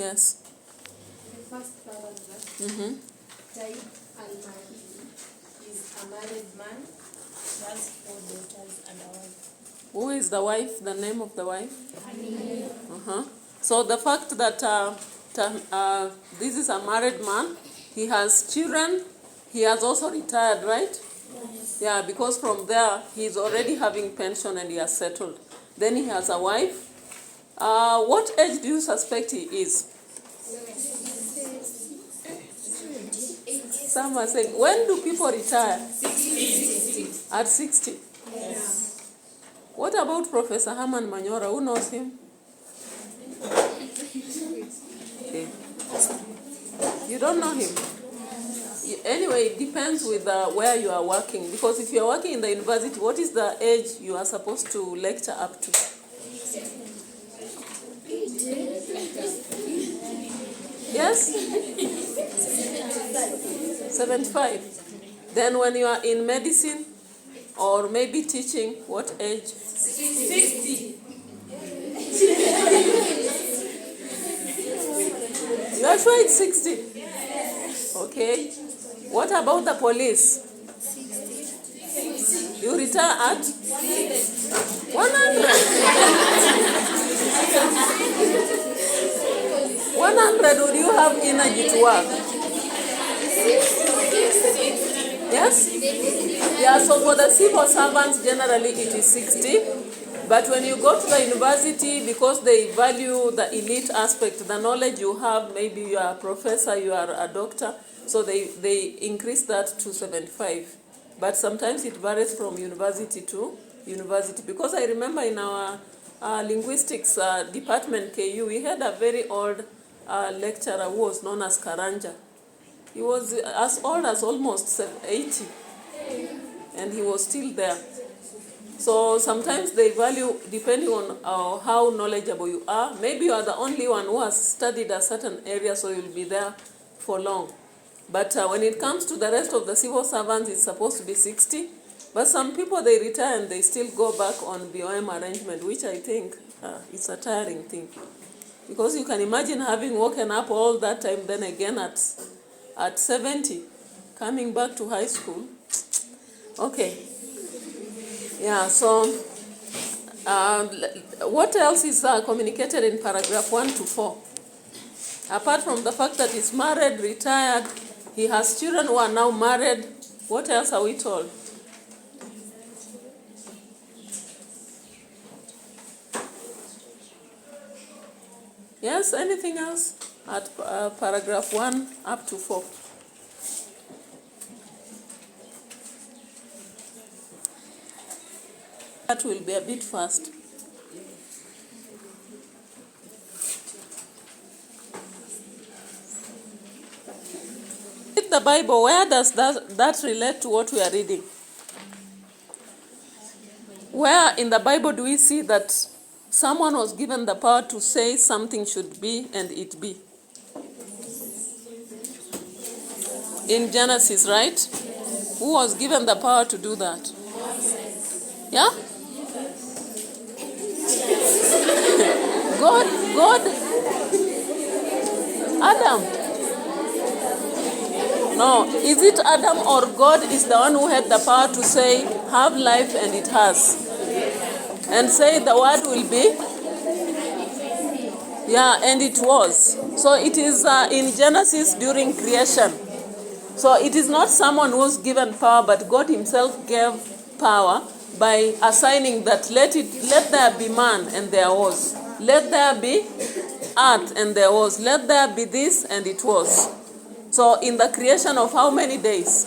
Yes. The first paragraph. Taib al-Mahdi is a married man. He has 4 daughters and a wife. Who is the wife? The name of the wife? So the fact that this is a married man, he has children, he has also retired, right? Yes. Yeah, because from there he's already having pension and he has settled. Then he has a wife. What age do you suspect he is? Some are saying, when do people retire? 60. At 60. Yes. What about Professor Herman Manyora? Who knows him? Okay. You don't know him? Anyway, it depends with where you are working. Because if you are working in the university, what is the age you are supposed to lecture up to? Yes? 75. Then when you are in medicine or maybe teaching, what age? 60. You are sure it's 60? Okay. What about the police? 60. You retire at 100. 100, would you have energy to work? Yes? Yeah, so for the civil servants, generally it is 60. But when you go to the university, because they value the elite aspect, the knowledge you have, maybe you are a professor, you are a doctor, so they increase that to 75. But sometimes it varies from university to university. Because I remember in our linguistics department, KU, we had a very old lecturer who was known as Karanja. He was as old as almost 80, and he was still there. So sometimes they value, depending on how knowledgeable you are. Maybe you are the only one who has studied a certain area, so you'll be there for long. But when it comes to the rest of the civil servants, it's supposed to be 60. But some people, they retire and they still go back on BOM arrangement, which I think is a tiring thing. Because you can imagine having woken up all that time, then again at 70, coming back to high school. Okay. Yeah, so what else is communicated in paragraph 1 to 4? Apart from the fact that he's married, retired, he has children who are now married, what else are we told? Yes, anything else at paragraph 1 up to 4? That will be a bit fast. Read the Bible. Where does that relate to what we are reading? Where in the Bible do we see that someone was given the power to say something should be and it be? In Genesis, right? Who was given the power to do that? Yeah? God, Adam. No, is it Adam or God is the one who had the power to say, have life and it has? And say the word will be? Yeah, and it was. So it is in Genesis during creation. So it is not someone who was given power, but God himself gave power by assigning that let there be man, and there was. Let there be earth, and there was. Let there be this, and it was. So in the creation of how many days?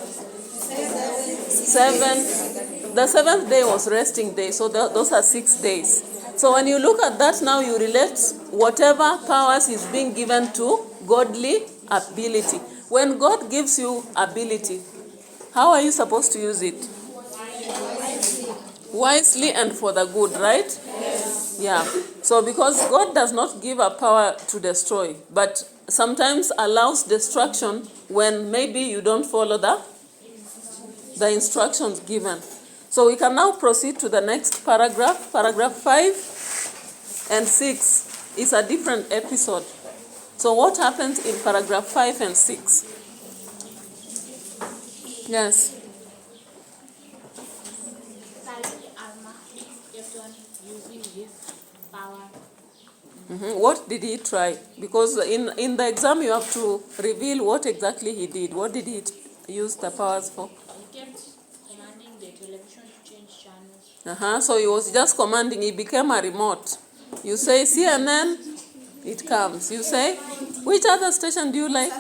7. The 7th day was resting day, so those are 6 days. So when you look at that now, you relate whatever powers is being given to godly ability. When God gives you ability, how are you supposed to use it? Wisely and for the good, right? Yes. Yeah. So because God does not give a power to destroy, but sometimes allows destruction when maybe you don't follow the instructions given. So we can now proceed to the next paragraph. Paragraph 5 and 6 is a different episode. So what happens in paragraph 5 and 6? Yes. What did he try? Because in the exam you have to reveal what exactly he did. What did he use the powers for? He kept commanding the television to change channels. So he was just commanding. He became a remote. You say CNN, it comes. You say, which other station do you like?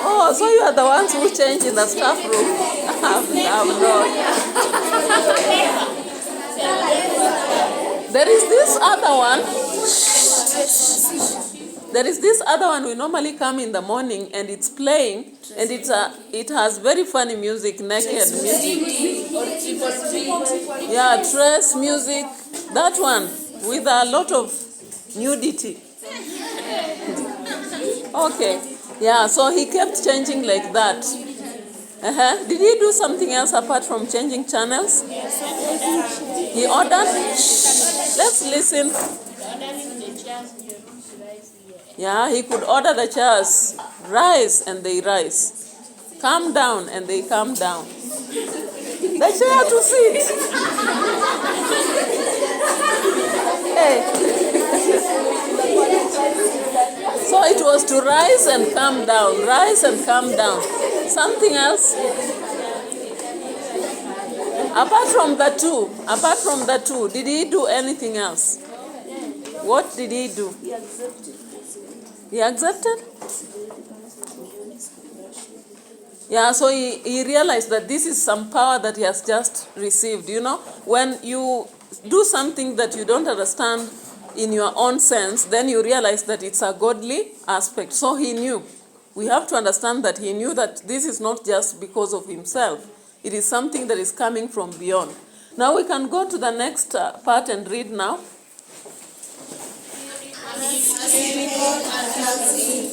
Oh, so you are the ones who change in the staff room. I'm not. There is this other one. There is this other one. We normally come in the morning and it's playing, and it has very funny music, naked music. Yeah, trace music. That one with a lot of nudity. Okay. Yeah, so he kept changing like that. Did he do something else apart from changing channels? He ordered? Let's listen. Yeah, he could order the chairs. Rise, and they rise. Come down, and they come down. The chair to sit. Hey. So it was to rise and come down. Rise and come down. Something else? Apart from the two, did he do anything else? What did he do? He accepted? Yeah, so he realized that this is some power that he has just received. You know, when you do something that you don't understand in your own sense, then you realize that it's a godly aspect. So he knew. We have to understand that he knew that this is not just because of himself. It is something that is coming from beyond. Now we can go to the next part and read now.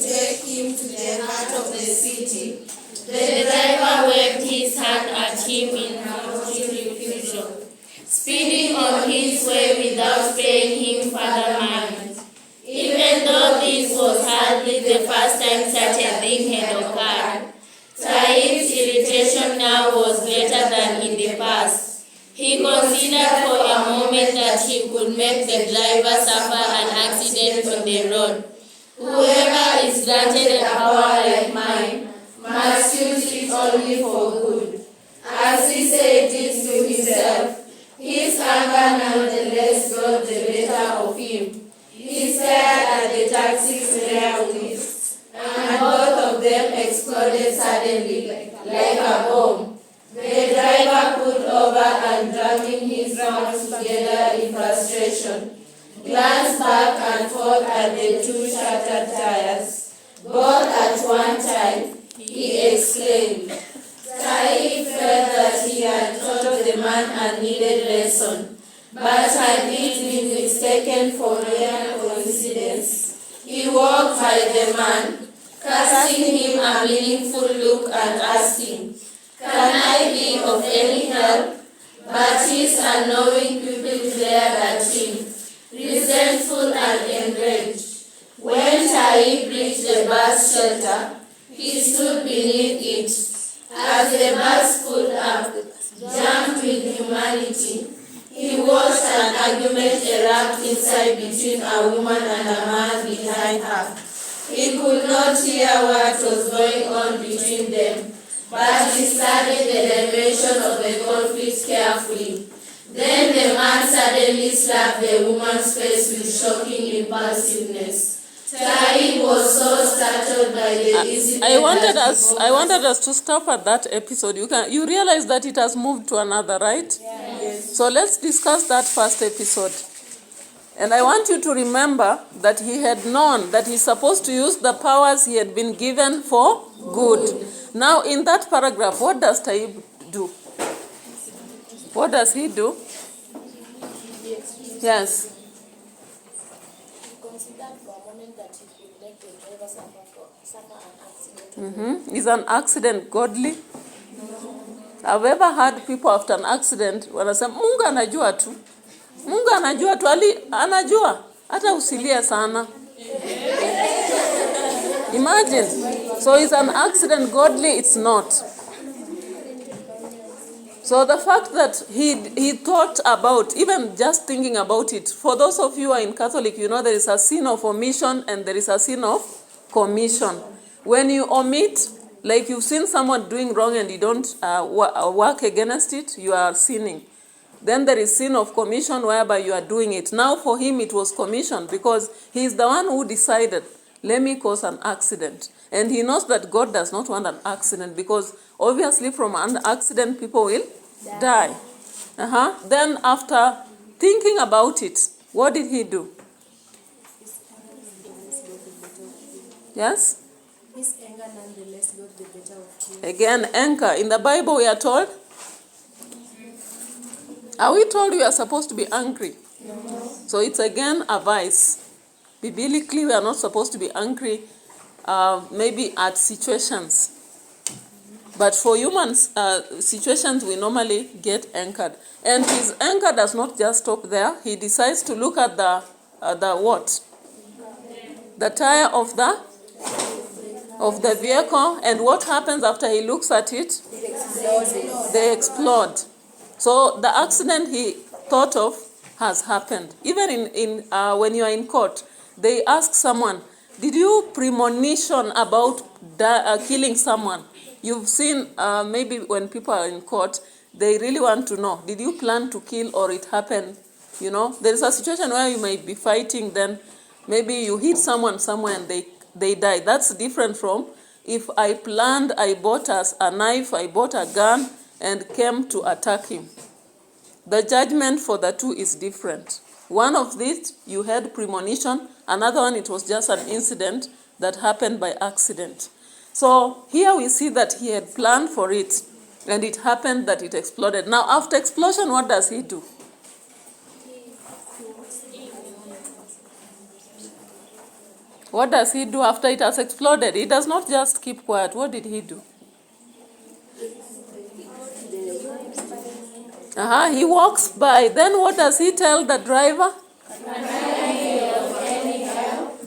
Take him to the heart of the city. The driver waved his hand at him in haughty refusal, speeding on his way without paying him further mind. Even though this was hardly the first time such a thing had occurred, Taib's irritation now was greater than in the past. He considered for a moment that he could make the driver suffer an accident on the road. Whoever is granted a power like mine must use it only for good. As he said this to himself, his anger nonetheless got the better of him. He stared at the taxi's rear wheels, and both of them exploded suddenly like a bomb. The driver pulled over and, drumming his hands together in frustration, glanced back and forth at the two shattered tires. Both at one time, he exclaimed. Taib felt that he had taught the man a needed lesson, but had it been mistaken for mere coincidence. He walked by the man, casting him a meaningful look and asking, "Can I be of any help?" But his unknowing pupil glared at him, resentful and enraged. When Taib reached the bus shelter, he stood beneath it. As the bus pulled up, jammed with humanity, he watched an argument erupt inside between a woman and a man behind her. He could not hear what was going on between them, but he studied the dimension of the conflict carefully. Then the man suddenly slapped the woman's face with shocking impulsiveness. Taib was so startled by the incident. I wanted us to stop at that episode. You realize that it has moved to another, right? Yes. So let's discuss that first episode. And I want you to remember that he had known that he's supposed to use the powers he had been given for good. Now in that paragraph, what does Taib do? What does he do? Yes. Is an accident godly? I've ever heard people after an accident wanasema Mungu anajua tu. Mungu anajua tu, anajua. Hata usilie sana. Imagine. So it's an accident. Godly, it's not. So the fact that he thought about, even just thinking about it, for those of you who are in Catholic, you know there is a sin of omission and there is a sin of commission. When you omit, like you've seen someone doing wrong and you don't work against it, you are sinning. Then there is sin of commission whereby you are doing it. Now for him it was commission because he is the one who decided, let me cause an accident. And he knows that God does not want an accident because obviously from an accident people will die. Then after thinking about it, what did he do? Yes? His anger nonetheless got the better of him. Again, anger. In the Bible we are told, are we told we are supposed to be angry? No. So it's again a vice. Biblically, we are not supposed to be angry, maybe at situations. But for human situations, we normally get angered. And his anger does not just stop there. He decides to look at the what? The tire of the vehicle. And what happens after he looks at it? They explode. So the accident he thought of has happened. Even in when you are in court, they ask someone, did you premonition about killing someone? You've seen maybe when people are in court, they really want to know, did you plan to kill or it happened? You know, there's a situation where you might be fighting, then maybe you hit someone somewhere and they die. That's different from if I planned, I bought a knife, I bought a gun and came to attack him. The judgment for the two is different. One of these, you had premonition. Another one, it was just an incident that happened by accident. So here we see that he had planned for it, and it happened that it exploded. Now, after explosion, what does he do? What does he do after it has exploded? He does not just keep quiet. What did he do? He walks by. Then what does he tell the driver?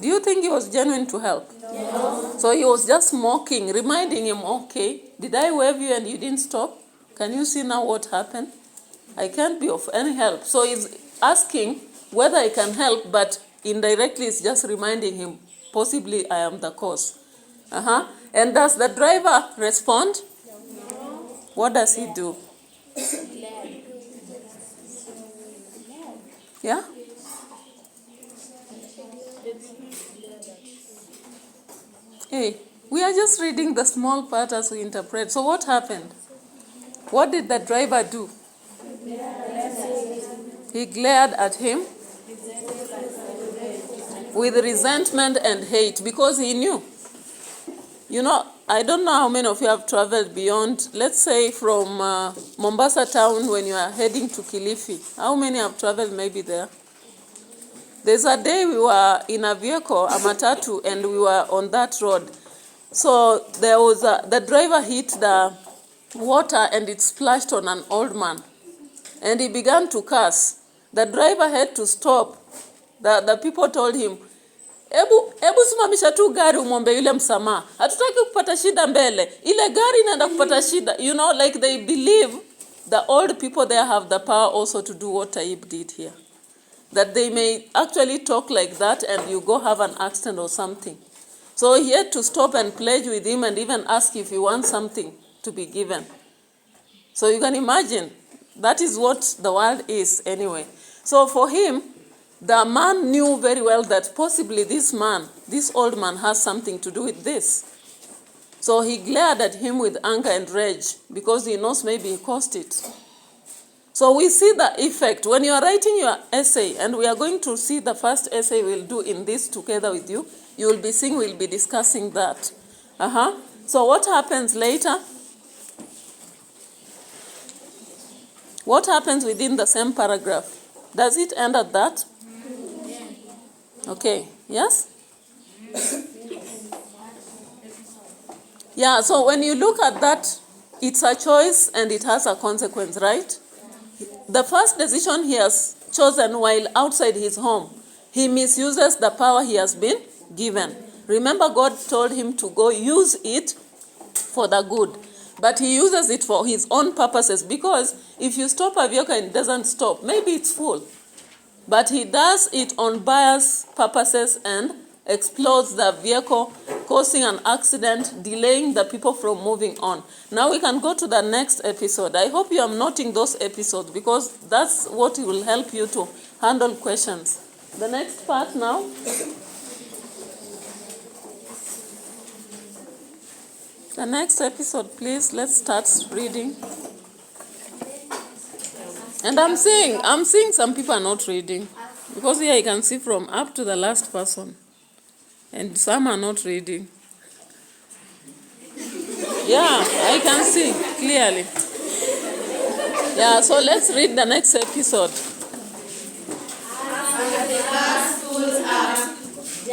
Do you think he was genuine to help? No. So he was just mocking, reminding him, okay, did I wave you and you didn't stop? Can you see now what happened? I can't be of any help. So he's asking whether I can help, but indirectly it's just reminding him, possibly I am the cause. And does the driver respond? No. What does he do? Yeah? Hey, we are just reading the small part as we interpret. So what happened? What did the driver do? He glared at him with resentment and hate because he knew. You know, I don't know how many of you have traveled beyond, let's say from Mombasa town when you are heading to Kilifi. How many have traveled maybe there? There's a day we were in a vehicle, a matatu, and we were on that road. So there was the driver hit the water and it splashed on an old man. And he began to curse. The driver had to stop. The people told him, Ebu simamisha tu gari umwombe yule msamaha. Hatutaki kupata shida mbele. Ile gari inaenda kupata shida. You know, like they believe the old people there have the power also to do what Taib did here. That they may actually talk like that and you go have an accident or something. So he had to stop and pledge with him and even ask if he wants something to be given. So you can imagine, that is what the world is anyway. So for him, the man knew very well that possibly this old man has something to do with this. So he glared at him with anger and rage because he knows maybe he caused it. So we see the effect. When you are writing your essay, and we are going to see the first essay we'll do in this together with you, you will be seeing, we'll be discussing that. So what happens later? What happens within the same paragraph? Does it end at that? Okay, yes? Yeah, so when you look at that, it's a choice and it has a consequence, right? The first decision he has chosen while outside his home, he misuses the power he has been given. Remember, God told him to go use it for the good. But he uses it for his own purposes, because if you stop a vehicle and it doesn't stop, maybe it's full. But he does it on bias purposes and explodes the vehicle, causing an accident, delaying the people from moving on. Now we can go to the next episode. I hope you are noting those episodes, because that's what will help you to handle questions. The next part now. The next episode, please. Let's start reading. And I'm seeing some people are not reading, because here I can see from up to the last person, and some are not reading. Yeah, I can see clearly. Yeah, so let's read the next episode. After the last stood up,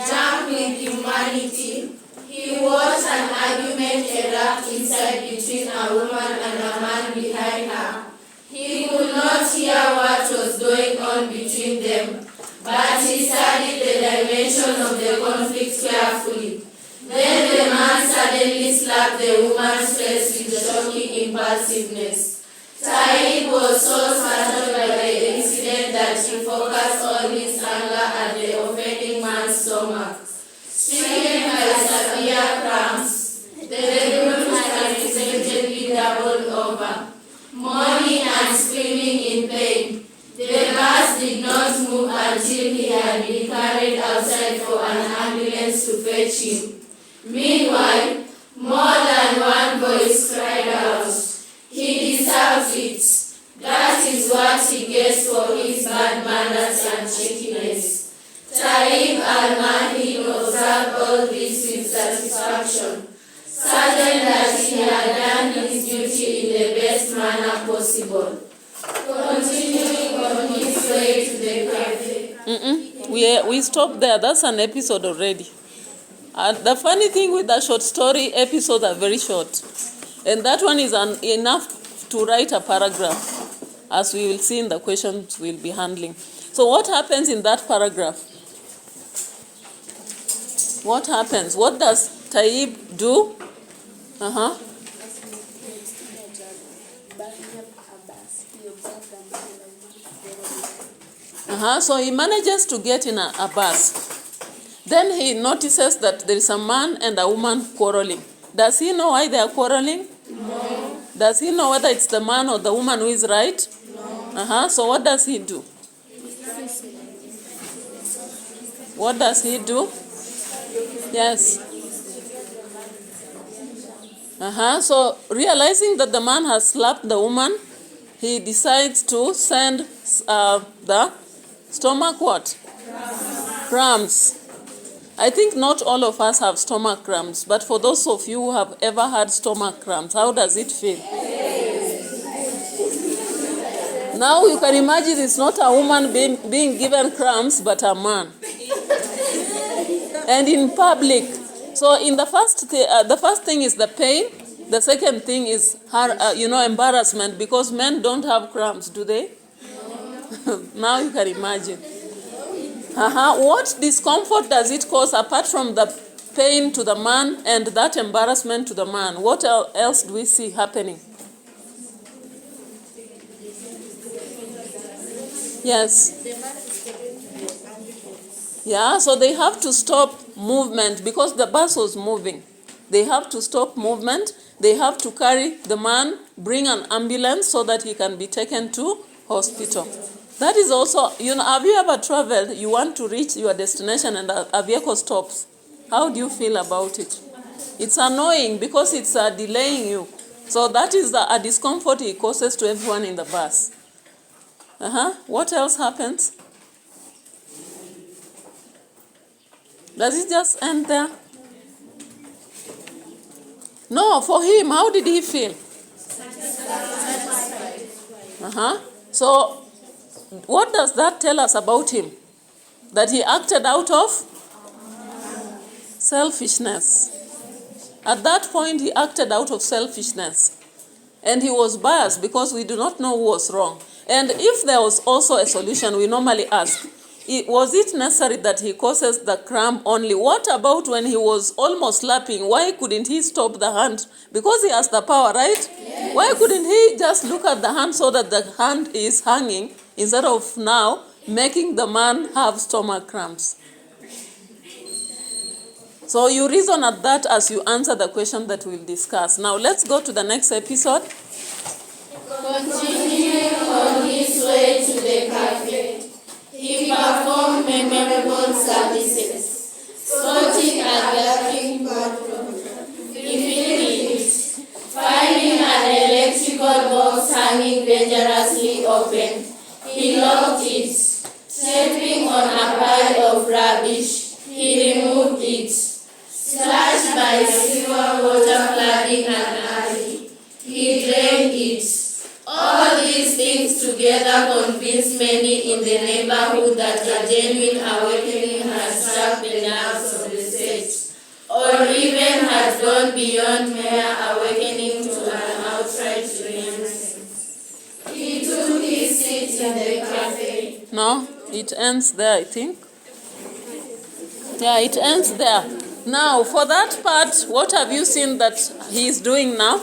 jumped with humanity, he watched an argument erupt inside between a woman and a man behind her. He could not hear what was going on between them, but he studied the dimension of the conflict carefully. Then the man suddenly slapped the woman's face with shocking impulsiveness. Taib was so startled by the incident that he focused all his anger at the offending man's stomach. Stricken by severe cramps, the bedroom had unexpectedly doubled over. Moaning and screaming in pain, the bus did not move until he had been carried outside for an ambulance to fetch him. Meanwhile, more than one voice cried out, "He deserves it. That is what he gets for his bad manners and cheekiness." Taib al-Mahdi observed all this with satisfaction, certain that he had done his duty in the best manner possible. Continuing on his way to the cafe. We stopped there. That's an episode already. The funny thing with the short story episodes are very short. And that one is enough to write a paragraph, as we will see in the questions we'll be handling. So what happens in that paragraph? What happens? What does Taib do? So he manages to get in a bus. Then he notices that there is a man and a woman quarreling. Does he know why they are quarreling? No. Does he know whether it's the man or the woman who is right? No. So what does he do? What does he do? Yes. So realizing that the man has slapped the woman, he decides to send the stomach what? Cramps. I think not all of us have stomach cramps, but for those of you who have ever had stomach cramps, how does it feel? Now you can imagine it's not a woman being given cramps, but a man. And in public. So in the first thing is the pain. The second thing is embarrassment, because men don't have cramps, do they? Now you can imagine. What discomfort does it cause apart from the pain to the man and that embarrassment to the man? What else do we see happening? Yes. Yeah, so they have to stop movement because the bus was moving. They have to stop movement. They have to carry the man, bring an ambulance so that he can be taken to hospital. That is also, have you ever traveled, you want to reach your destination and a vehicle stops? How do you feel about it? It's annoying because it's delaying you. So that is a discomfort it causes to everyone in the bus. What else happens? Does it just end there? No, for him, how did he feel? So, what does that tell us about him? That he acted out of selfishness. At that point, he acted out of selfishness. And he was biased because we do not know who was wrong. And if there was also a solution, we normally ask, Was it necessary that he causes the cramp only? What about when he was almost slapping? Why couldn't he stop the hand? Because he has the power, right? Yes. Why couldn't he just look at the hand so that the hand is hanging instead of now making the man have stomach cramps? So you reason at that as you answer the question that we'll discuss. Now let's go to the next episode. Continuing on his way to the cafe, he performed memorable services, spotting a gaping bottle, refilling it, finding an electrical box hanging dangerously open. He locked it, stepping on a pile of rubbish. He removed it, splashed by silver water flooding an alley. He drained it. All these things together convinced many in the neighborhood that a genuine awakening had struck the nerves of the state, or even had gone beyond mere awakening to an outright renaissance. He took his seat in the cafe. No, it ends there, I think. Yeah, it ends there. Now, for that part, what have you seen that he is doing now?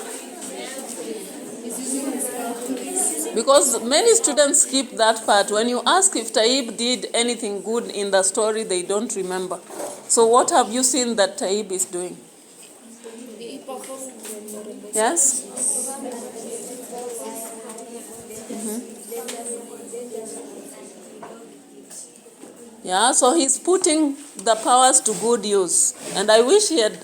Because many students skip that part. When you ask if Taib did anything good in the story, they don't remember. So what have you seen that Taib is doing? Yes? Yeah, so he's putting the powers to good use. And I wish he had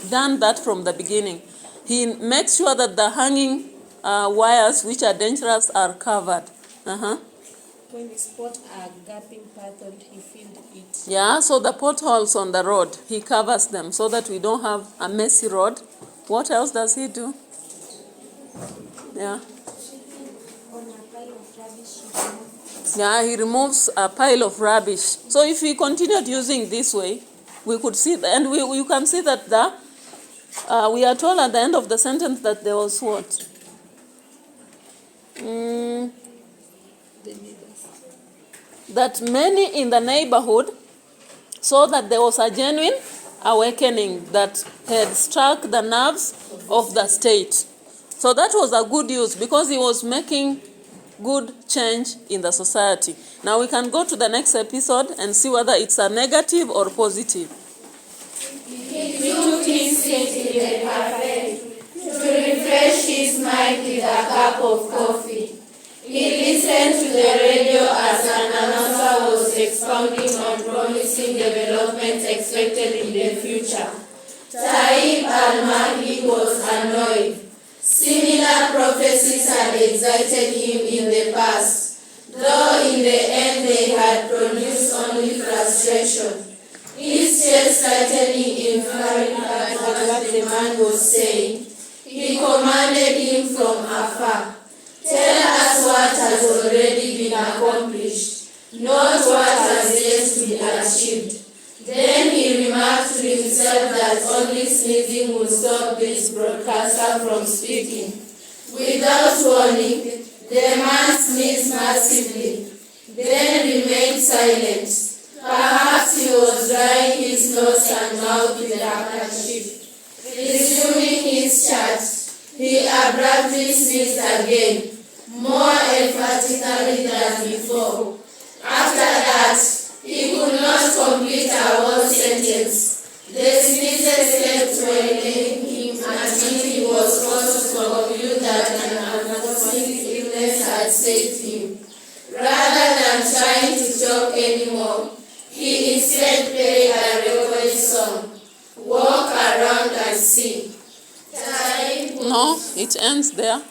done that from the beginning. He makes sure that the hanging wires which are dangerous are covered. When he spot a gaping pattern, he filled it. Yeah, so the potholes on the road, he covers them so that we don't have a messy road. What else does he do? Yeah. Yeah, he removes a pile of rubbish. So if we continued using this way, we could see, and you can see that we are told at the end of the sentence that there was what? That many in the neighborhood saw that there was a genuine awakening that had struck the nerves of the state. So that was a good use because he was making good change in the society. Now we can go to the next episode and see whether it's a negative or positive. He took his seat in the cafe to refresh his mind with a cup of coffee. He listened to the radio as an announcer was expounding on promising developments expected in the future. Taib al-Mahdi was annoyed. Similar prophecies had excited him in the past, though in the end they had produced only frustration. His chest tightening inferring at what the man was saying, he commanded him from afar, "Tell us what has already been accomplished, not what has yet to be achieved." Then he remarked to himself that only sneezing would stop this broadcaster from speaking. Without warning, the man sneezed massively, then remained silent. Perhaps he was drying his nose and mouth with a handkerchief. Resuming his chat, he abruptly sneezed again, more emphatically than before. After that, he could not complete a whole sentence. The sneezes kept wailing him until he was forced to conclude that an unforeseen illness had saved him. Rather than trying to talk anymore, he instead played a requiem song, "Walk Around and Sing." No, it ends there.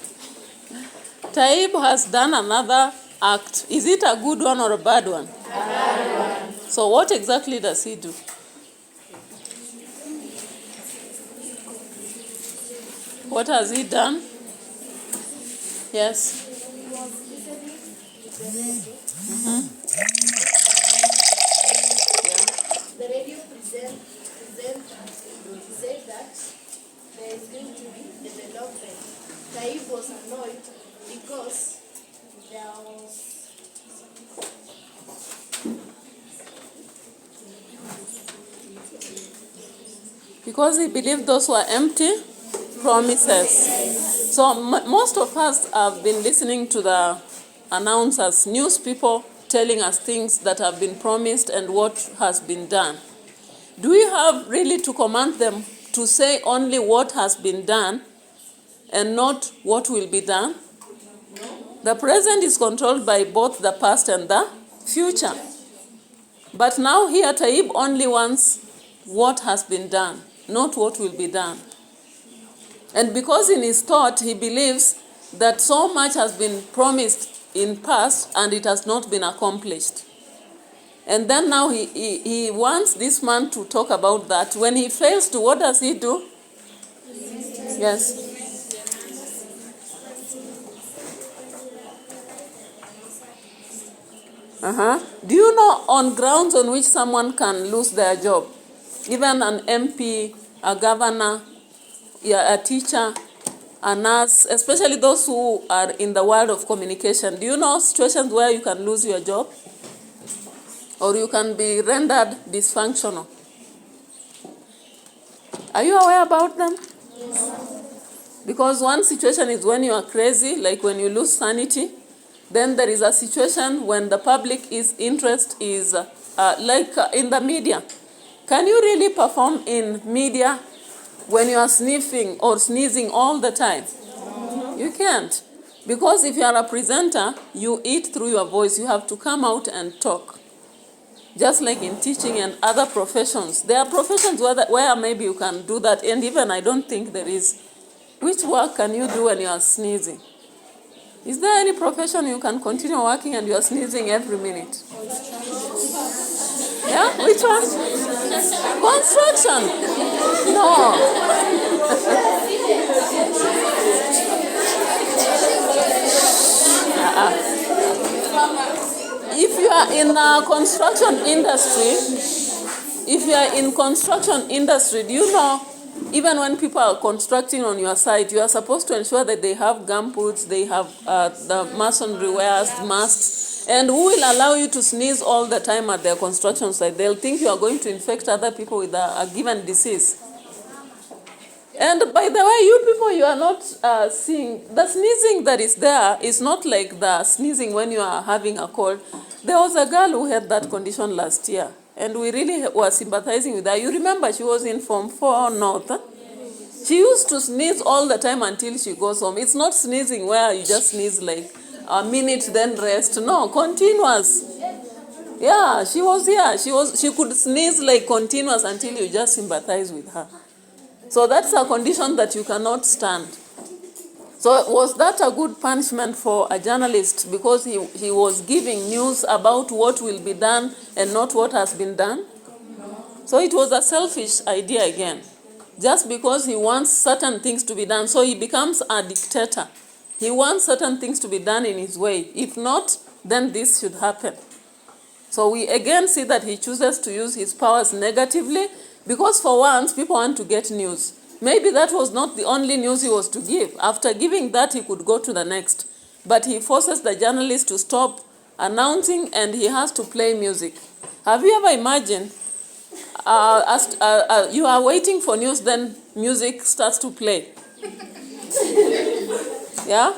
Taib has done another act. Is it a good one or a bad one? A bad one. So what exactly does he do? What has he done? Yes. The radio presenter said that there is going to be development. Taib was annoyed because there was Because he believed those were empty promises. So most of us have been listening to the announcers, news people telling us things that have been promised and what has been done. Do we have really to command them to say only what has been done and not what will be done? The present is controlled by both the past and the future. But now here Taib only wants what has been done, not what will be done. And because in his thought he believes that so much has been promised in past and it has not been accomplished. And then now he wants this man to talk about that. When he fails to, what does he do? Yes. Do you know on grounds on which someone can lose their job? Even an MP, a governor, a teacher, a nurse, especially those who are in the world of communication. Do you know situations where you can lose your job? Or you can be rendered dysfunctional? Are you aware about them? Yes. Because one situation is when you are crazy, like when you lose sanity. Then there is a situation when the public interest is in the media. Can you really perform in media when you are sniffing or sneezing all the time? No. You can't. Because if you are a presenter, you eat through your voice. You have to come out and talk. Just like in teaching and other professions. There are professions where maybe you can do that. And even I don't think there is. Which work can you do when you are sneezing? Is there any profession you can continue working and you are sneezing every minute? Yeah? Which one? Construction. No. If you are in a construction industry, do you know, even when people are constructing on your site, you are supposed to ensure that they have gumboots, they have the masonry wares, masks, and who will allow you to sneeze all the time at their construction site? They'll think you are going to infect other people with a given disease. And by the way, you people, you are not seeing, the sneezing that is there is not like the sneezing when you are having a cold. There was a girl who had that condition last year. And we really were sympathizing with her. You remember she was in Form 4 North. Huh? She used to sneeze all the time until she goes home. It's not sneezing where you just sneeze like a minute then rest. No, continuous. Yeah, she was here. She could sneeze like continuous until you just sympathize with her. So that's a condition that you cannot stand. So was that a good punishment for a journalist because he was giving news about what will be done and not what has been done? No. So it was a selfish idea again. Just because he wants certain things to be done, so he becomes a dictator. He wants certain things to be done in his way. If not, then this should happen. So we again see that he chooses to use his powers negatively because for once, people want to get news. Maybe that was not the only news he was to give. After giving that, he could go to the next. But he forces the journalist to stop announcing and he has to play music. Have you ever imagined you are waiting for news, then music starts to play? Yeah?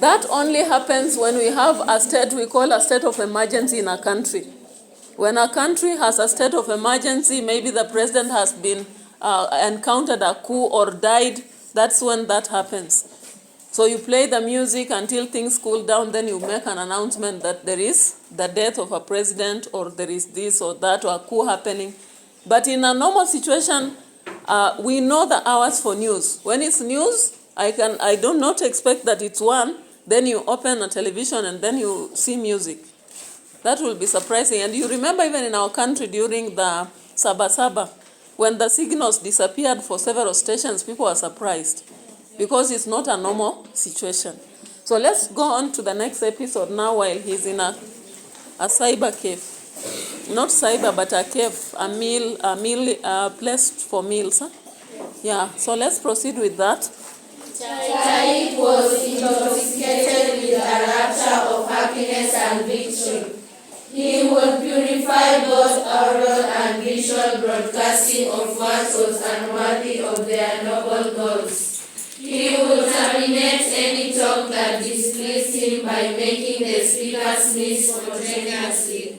That only happens when we have a state we call a state of emergency in a country. When a country has a state of emergency, maybe the president has been encountered a coup or died, that's when that happens. So you play the music until things cool down, then you make an announcement that there is the death of a president or there is this or that or a coup happening. But in a normal situation, we know the hours for news. When it's news, I do not expect that it's one, then you open a television and then you see music. That will be surprising. And you remember even in our country during the Sabasaba, when the signals disappeared for several stations, people were surprised because it's not a normal situation. So let's go on to the next episode now while he's in a cyber cave. Not cyber, but a cave, a place for meals. Huh? Yeah, so let's proceed with that. Taib was intoxicated with the rapture of happiness and victory. He would purify both aural and visual total broadcasting of what was unworthy of their noble goals. He would terminate any talk that displeased him by making the speaker sneeze spontaneously,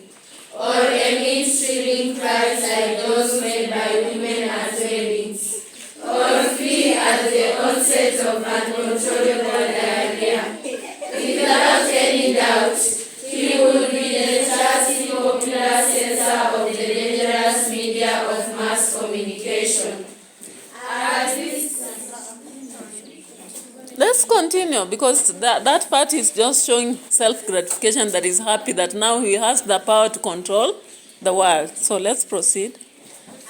or emit thrilling cries like those made by women at weddings, or flee at the onset of uncontrollable diarrhea. Without any doubt, he would be the trusty popular censor of the dangerous media of mass communication. Let's continue, because that part is just showing self-gratification, that is happy that now he has the power to control the world. So let's proceed.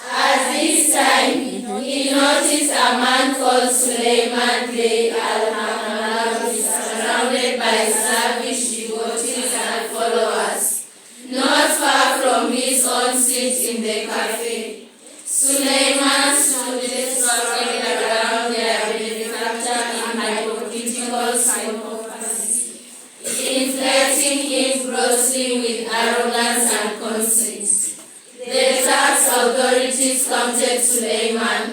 At this time, he noticed a man called Suleiman Bey al-Hamalawi, surrounded by savage devotees and followers, not far from his own seat in the cafe. Suleiman stood surrounded around their benefactor in hypocritical sympathy, inflecting him grossly with arrogance and conceit. The tax authorities counted Suleiman,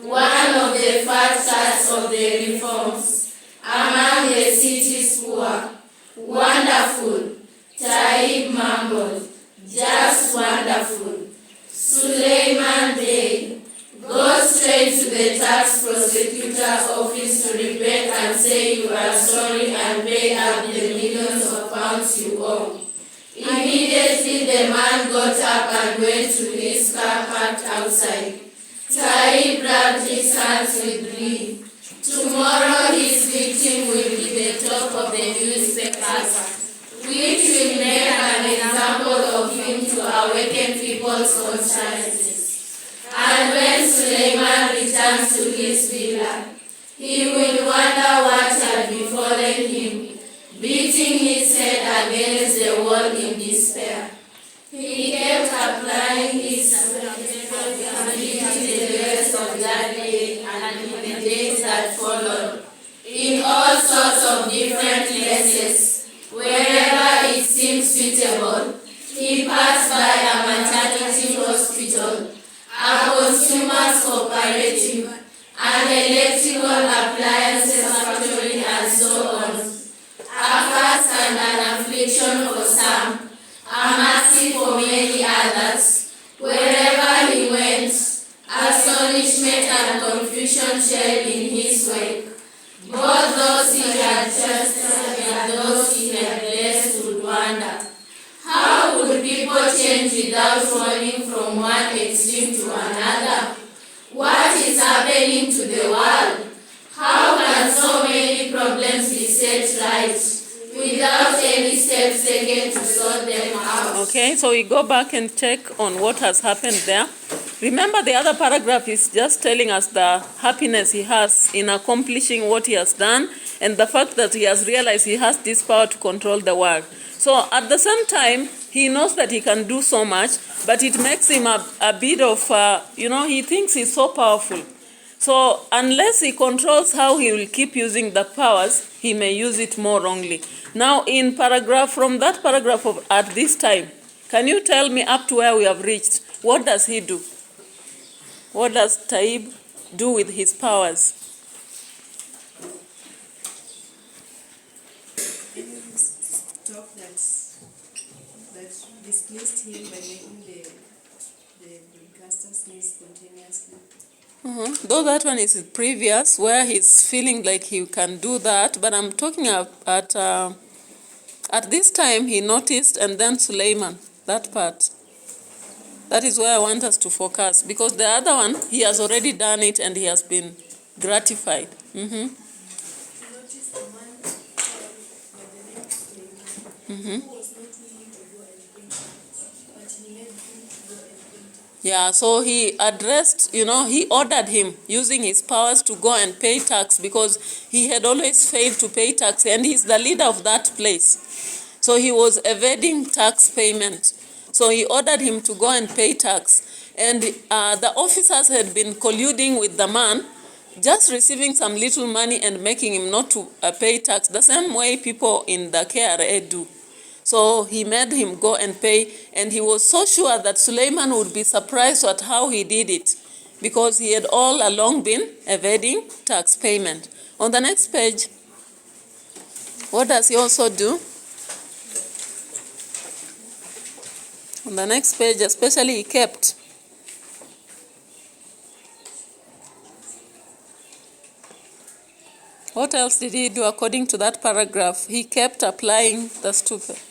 one of the fat cats of the reforms, among the city's poor. Wonderful, Taib mumbled, just wonderful. Suleiman Bey, go straight to the tax prosecutor's office to repent and say you are sorry and pay up the millions of pounds you owe. Immediately the man got up and went to his car parked outside. Taib rubbed his hands with glee. Tomorrow his victim will be the top of the newspapers, which will make an example of him to awaken people's consciences. And when Suleiman returns to his villa, he will wonder what had befallen him, beating his head against the wall in despair. He kept applying his ability the rest of that day and in the days that followed, in all sorts of different places. Wherever it seemed suitable, he passed by a maternity hospital, a consumers cooperative, an electrical appliances factory, and so on. A curse and an affliction for some, a mercy for many others. Wherever he went, astonishment and confusion shared in his wake. Both those he had trusted and those he had blessed would wonder, how would people change without falling from one extreme to another? What is happening to the world? How can so many problems be set right without any steps taken to sort them out? Okay, so we go back and check on what has happened there. Remember, the other paragraph is just telling us the happiness he has in accomplishing what he has done and the fact that he has realized he has this power to control the world. So at the same time, he knows that he can do so much, but it makes him a bit of, he thinks he's so powerful. So unless he controls how he will keep using the powers, he may use it more wrongly. Now from that paragraph of at this time, can you tell me up to where we have reached? What does he do? What does Taib do with his powers? Talk that displeased him by making the broadcaster sneeze spontaneously. Though that one is previous, where he's feeling like he can do that, but I'm talking at this time he noticed, and then Suleiman, that part. That is where I want us to focus, because the other one, he has already done it and he has been gratified. He noticed a man by the name of Suleiman, who was not willing to go and paint, but he made him to go and paint. Yeah, so he addressed, he ordered him using his powers to go and pay tax, because he had always failed to pay tax, and he's the leader of that place. So he was evading tax payment. So he ordered him to go and pay tax. And the officers had been colluding with the man, just receiving some little money and making him not to pay tax, the same way people in the KRA do. So he made him go and pay, and he was so sure that Suleiman would be surprised at how he did it, because he had all along been evading tax payment. On the next page, what does he also do? On the next page, especially, he kept. What else did he do according to that paragraph? He kept applying the stupidity.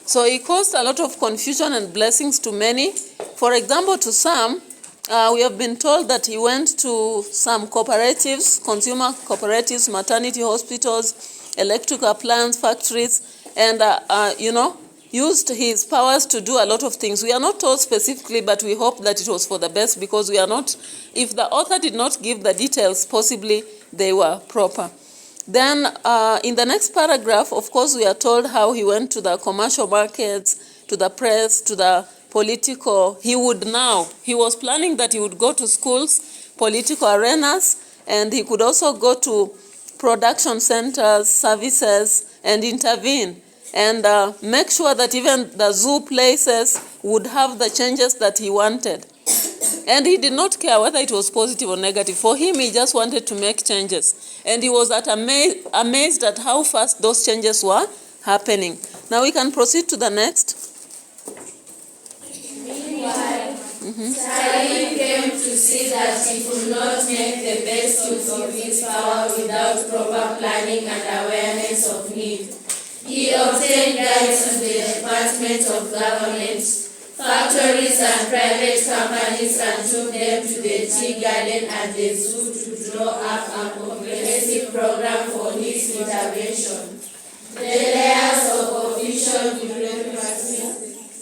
So he caused a lot of confusion and blessings to many. For example, to some, we have been told that he went to some cooperatives, consumer cooperatives, maternity hospitals, electrical appliance factories, and, used his powers to do a lot of things. We are not told specifically, but we hope that it was for the best, because we are not, if the author did not give the details, possibly they were proper. Then in the next paragraph, of course, we are told how he went to the commercial markets, to the press, to the political. He was planning that he would go to schools, political arenas, and he could also go to production centers, services, and intervene and make sure that even the zoo places would have the changes that he wanted. And he did not care whether it was positive or negative. For him, he just wanted to make changes. And he was amazed at how fast those changes were happening. Now we can proceed to the next. Meanwhile, Salim came to see that he could not make the best use of his power without proper planning and awareness of need. He obtained guides to the Department of Government, factories and private companies, and took them to the tea garden and the zoo to draw up a comprehensive program for his intervention. The layers of official bureaucracy,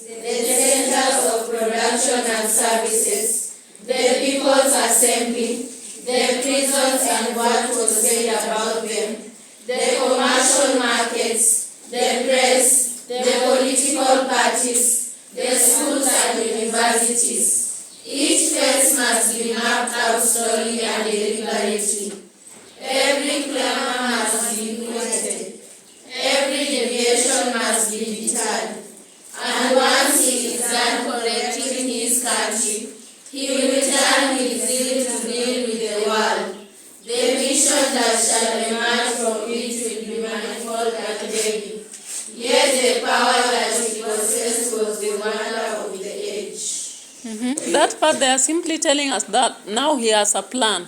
the centers of production and services, the People's Assembly, the prisons and what was said about them, the commercial markets, the press, the political parties, the schools and universities. Each phase must be mapped out slowly and deliberately. Every clamor must be noted. Every deviation must be deterred. And once he is done correcting his country, he will return with zeal to deal with the world. The vision that shall emerge from it will be manifold and heavy. Yet the power that he possessed was the wonder of the age. That part, they are simply telling us that now he has a plan.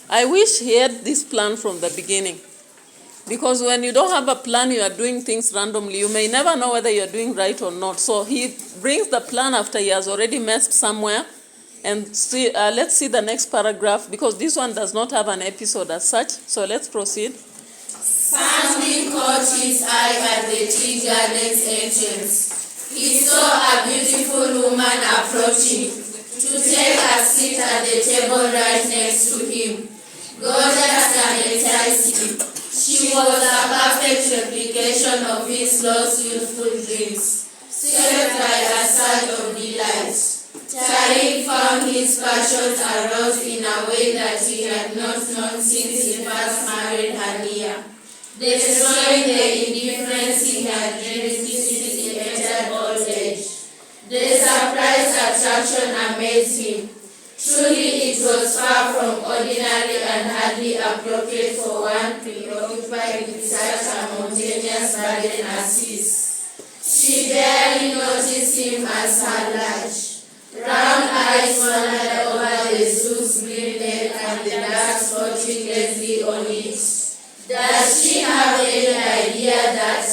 I wish he had this plan from the beginning. Because when you don't have a plan, you are doing things randomly. You may never know whether you are doing right or not. So he brings the plan after he has already messed somewhere. And let's see the next paragraph, because this one does not have an episode as such. So let's proceed. Sandy caught his eye at the tea garden's entrance. He saw a beautiful woman approaching to take a seat at the table right next to him. Gorgeous and enticing, she was a perfect replication of his lost youthful dreams, swept by a surge of delight. Tariq found his passions aroused in a way that he had not known since he first married Hania, destroying the indifference he had dreamed since he entered old age. The surprise attraction amazed him. Truly, it was far from ordinary and hardly appropriate for one preoccupied with such a mountainous burden as his. She barely noticed him as her large, round eyes wandered over the zoo's green neck and the dark spotting lazily on it. Does she have any idea that,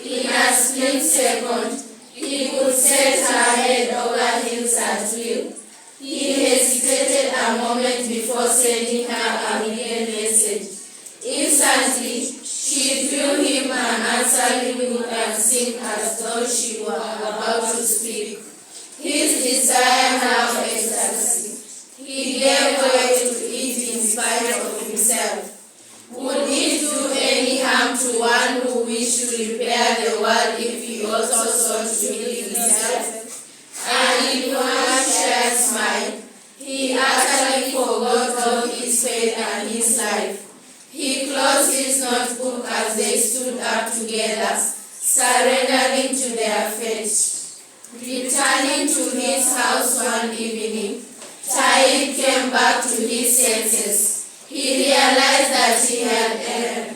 in a split second, he could set her head over heels at will? He hesitated a moment before sending her a hidden message. Instantly, she drew him an answering look and seemed as though she were about to speak. His desire now ecstasy. He gave way to it in spite of himself. Would it do any harm to one who wished to repair the world if he also sought to heal himself? and in one shared smile, he utterly forgot all his faith and his life. He closed his notebook as they stood up together, surrendering to their fate. Returning to his house one evening, Taib came back to his senses. He realized that he had erred.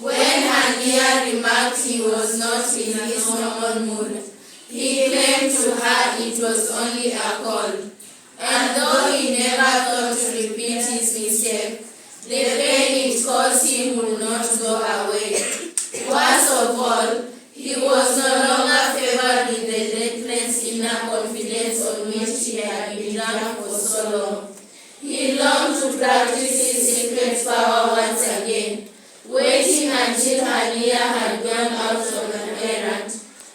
When Hania remarked he was not in his normal mood, he claimed to her it was only a cold. And though he never thought to repeat his mistake, the pain it caused him would not go away. Worst of all, he was no longer favored with the relentless inner confidence on which he had been drunk for so long. He longed to practice his secret power once again. Waiting until Hania had gone out on an errand,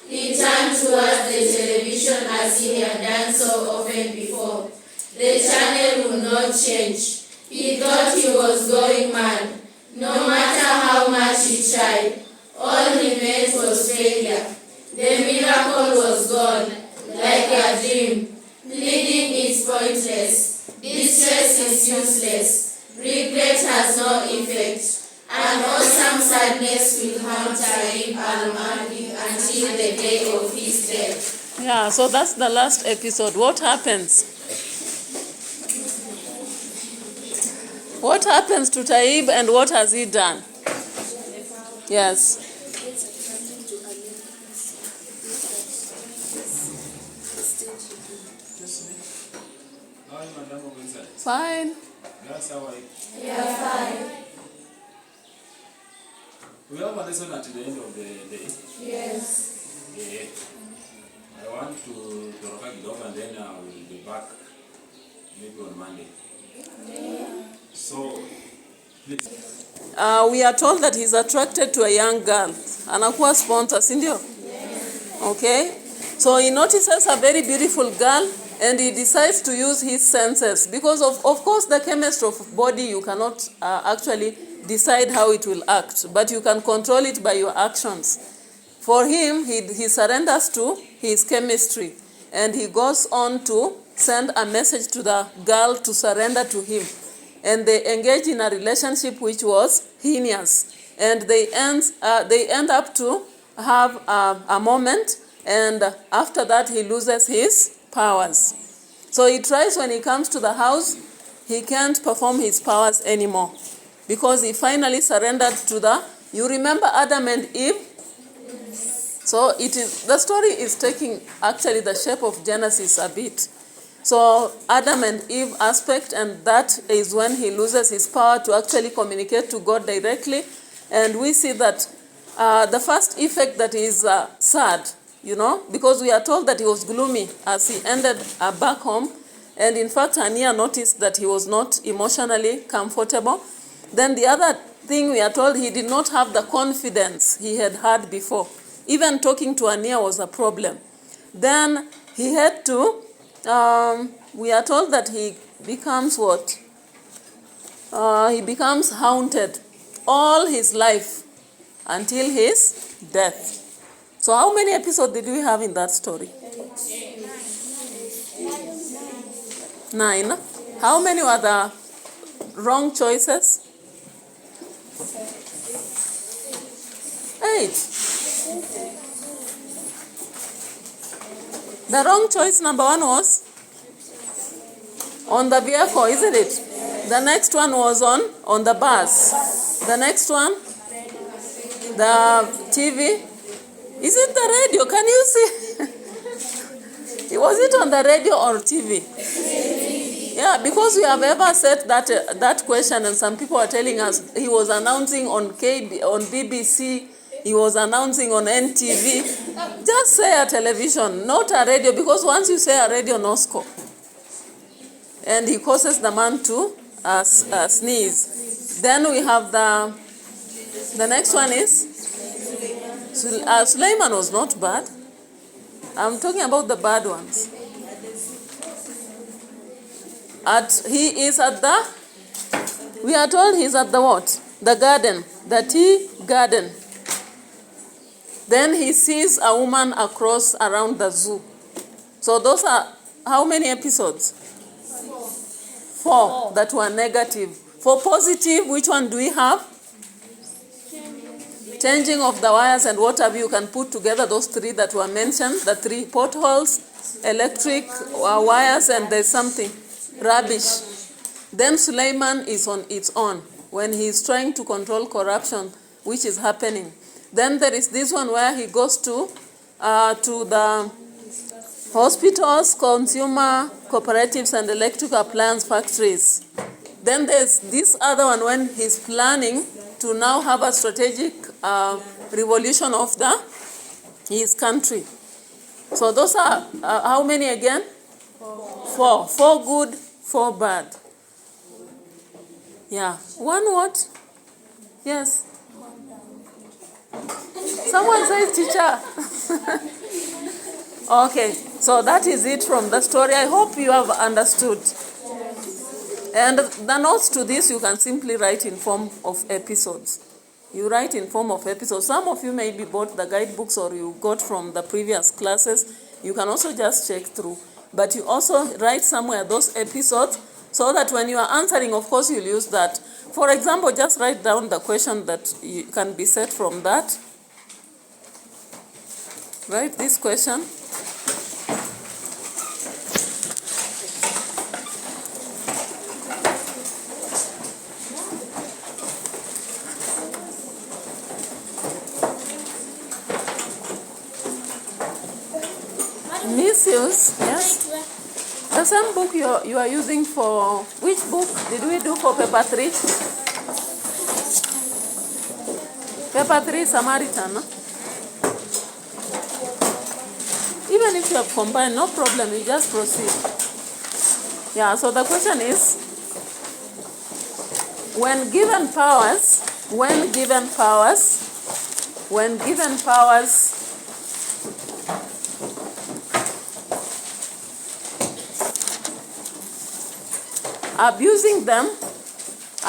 he turned towards the television as he had done so often before. The channel would not change. He thought he was going mad. No matter how much he tried, all he met was failure. The miracle was gone, like a dream. Bleeding is pointless. Distress is useless. Regret has no effect. An awesome sadness will haunt Taib al-Mahdi until the day of his death. Yeah, so that's the last episode. What happens? What happens to Taib and what has he done? Yes. Fine. Yeah, fine. We have a lesson at the end of the day. Yes. Yeah. I want to toroka kidogo and then I will be back maybe on Monday. So, please. We are told that he's attracted to a young girl. Anakuwa sponsor, si ndio? Okay. So he notices a very beautiful girl and he decides to use his senses because of course the chemistry of body you cannot actually decide how it will act, but you can control it by your actions. For him, he surrenders to his chemistry and he goes on to send a message to the girl to surrender to him. And they engage in a relationship which was heinous. And they end up to have a moment, and after that he loses his powers. So he tries, when he comes to the house, he can't perform his powers anymore because he finally surrendered to you remember Adam and Eve? So the story is taking actually the shape of Genesis a bit. So Adam and Eve aspect, and that is when he loses his power to actually communicate to God directly. And we see that the first effect that is sad, because we are told that he was gloomy as he ended back home. And in fact, Hania noticed that he was not emotionally comfortable. Then the other thing we are told, he did not have the confidence he had had before. Even talking to Hania was a problem. Then he had to, we are told that he becomes what? He becomes haunted all his life until his death. So how many episodes did we have in that story? 9. How many were the wrong choices? 8. The wrong choice number 1 was on the vehicle, isn't it? The next one was on the bus. The next one, the TV. Is it the radio? Can you see? Was it on the radio or TV? Yeah, because we have ever said that question, and some people are telling us he was announcing on BBC, he was announcing on NTV. Just say a television, not a radio, because once you say a radio, no score. And he causes the man to sneeze. Then we have the next one is Suleiman was not bad. I'm talking about the bad ones. We are told he's at the what? The garden, the tea garden. Then he sees a woman around the zoo. So those are how many episodes? 4 that were negative. For positive, which one do we have? Changing of the wires and what have you. You can put together those 3 that were mentioned, the 3 potholes, electric wires, and there's something, rubbish. Then Suleiman is on its own when he is trying to control corruption, which is happening. Then there is this one where he goes to the hospitals, consumer cooperatives, and electric appliance factories. Then there's this other one when he's planning to now have a strategic revolution of his country. So those are how many again? 4. 4 good, 4 bad. Yeah. 1 what? Yes. Someone says teacher. Okay, so that is it from the story. I hope you have understood. And the notes to this you can simply write in form of episodes. You write in form of episodes. Some of you maybe bought the guidebooks or you got from the previous classes. You can also just check through. But you also write somewhere those episodes so that when you are answering, of course, you'll use that. For example, just write down the question that can be set from that. Write this question. Misuse, yes. The same book you are using for, which book did we do for paper 3? Paper 3 Samaritan. No? Even if you have combined, no problem, you just proceed. Yeah, so the question is, when given powers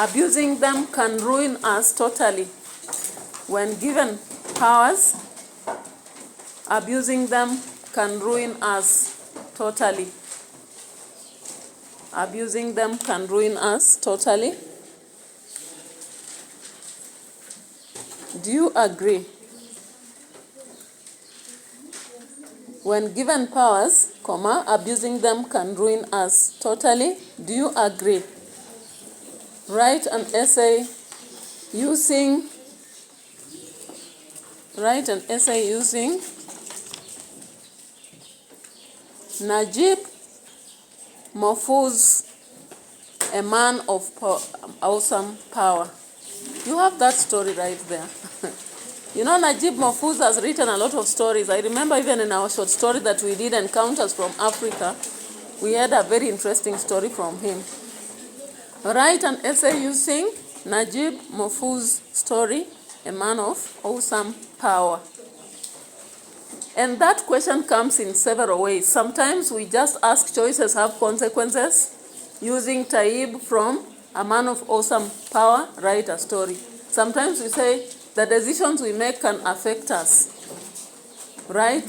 abusing them can ruin us totally. When given powers, abusing them can ruin us totally. Abusing them can ruin us totally. Do you agree? When given powers, abusing them can ruin us totally. Do you agree? Write an essay using Nagiub, Mafouz, a man of awesome power. You have that story right there. You know, Nagiub Mafouz has written a lot of stories. I remember even in our short story that we did, Encounters from Africa, we had a very interesting story from him. Write an essay using Nagiub Mafouz's story, a man of awesome power. And that question comes in several ways. Sometimes we just ask choices have consequences. Using Taib from a man of awesome power, write a story. Sometimes we say the decisions we make can affect us. Right?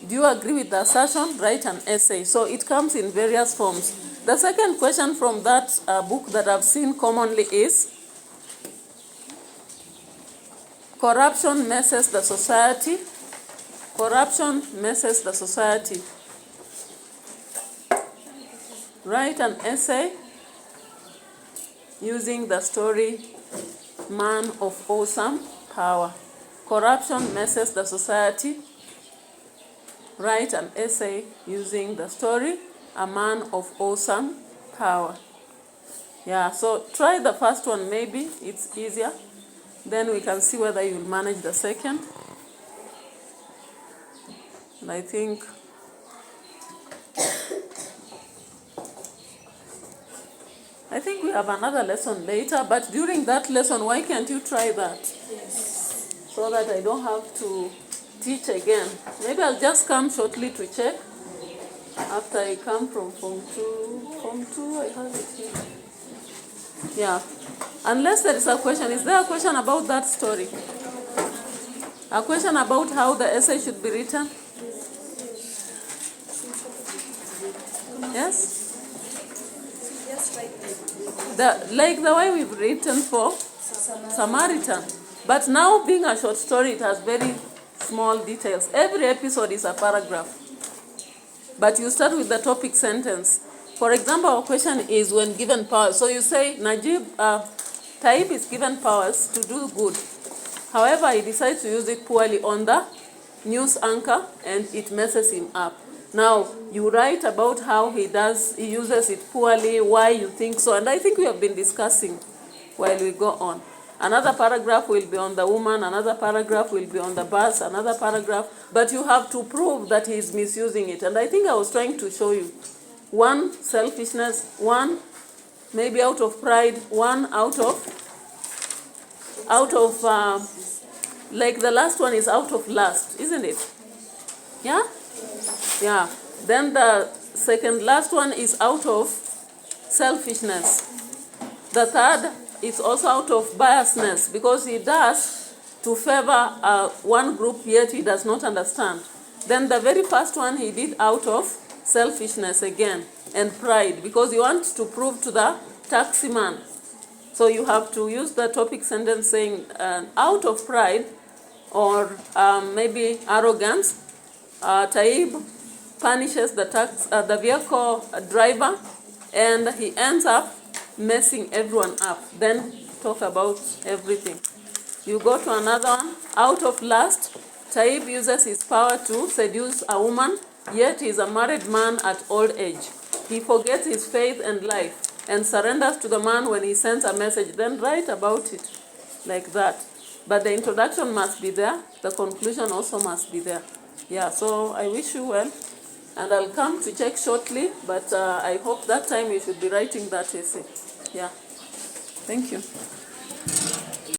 Do you agree with the assertion? Write an essay. So it comes in various forms. The second question from that book that I've seen commonly is, corruption messes the society. Corruption messes the society. Write an essay using the story Man of Awesome Power. Corruption messes the society. Write an essay using the story A Man of Awesome Power. Yeah, so try the first one, maybe it's easier. Then we can see whether you'll manage the second. And I think we have another lesson later, but during that lesson, why can't you try that? Yes. So that I don't have to teach again. Maybe I'll just come shortly to check after I come from Form 2, I have it here. Yeah. Unless there is a question. Is there a question about that story? A question about how the essay should be written? Yes? Just write Like the way we've written for Samaritan. But now, being a short story, it has very small details. Every episode is a paragraph. But you start with the topic sentence. For example, our question is when given powers. So you say, Nagiub, Taib is given powers to do good. However, he decides to use it poorly on the news anchor, and it messes him up. Now, you write about how he uses it poorly, why you think so, and I think we have been discussing while we go on. Another paragraph will be on the woman, another paragraph will be on the bus, another paragraph, but you have to prove that he is misusing it. And I think I was trying to show you. One, selfishness, one, maybe out of pride, one out of like the last one is out of lust, isn't it? Yeah? Yeah. Then the second last one is out of selfishness. The third is also out of biasness, because he does to favor one group, yet he does not understand. Then the very first one he did out of selfishness again and pride, because he wants to prove to the taxi man. So you have to use the topic sentence saying out of pride or maybe arrogance, Taib punishes the vehicle driver, and he ends up messing everyone up. Then talk about everything. You go to another one. Out of lust, Taib uses his power to seduce a woman, yet he is a married man at old age. He forgets his faith and life and surrenders to the man when he sends a message. Then write about it like that. But the introduction must be there. The conclusion also must be there. Yeah, so I wish you well. And I'll come to check shortly, but I hope that time you should be writing that essay. Yeah. Thank you.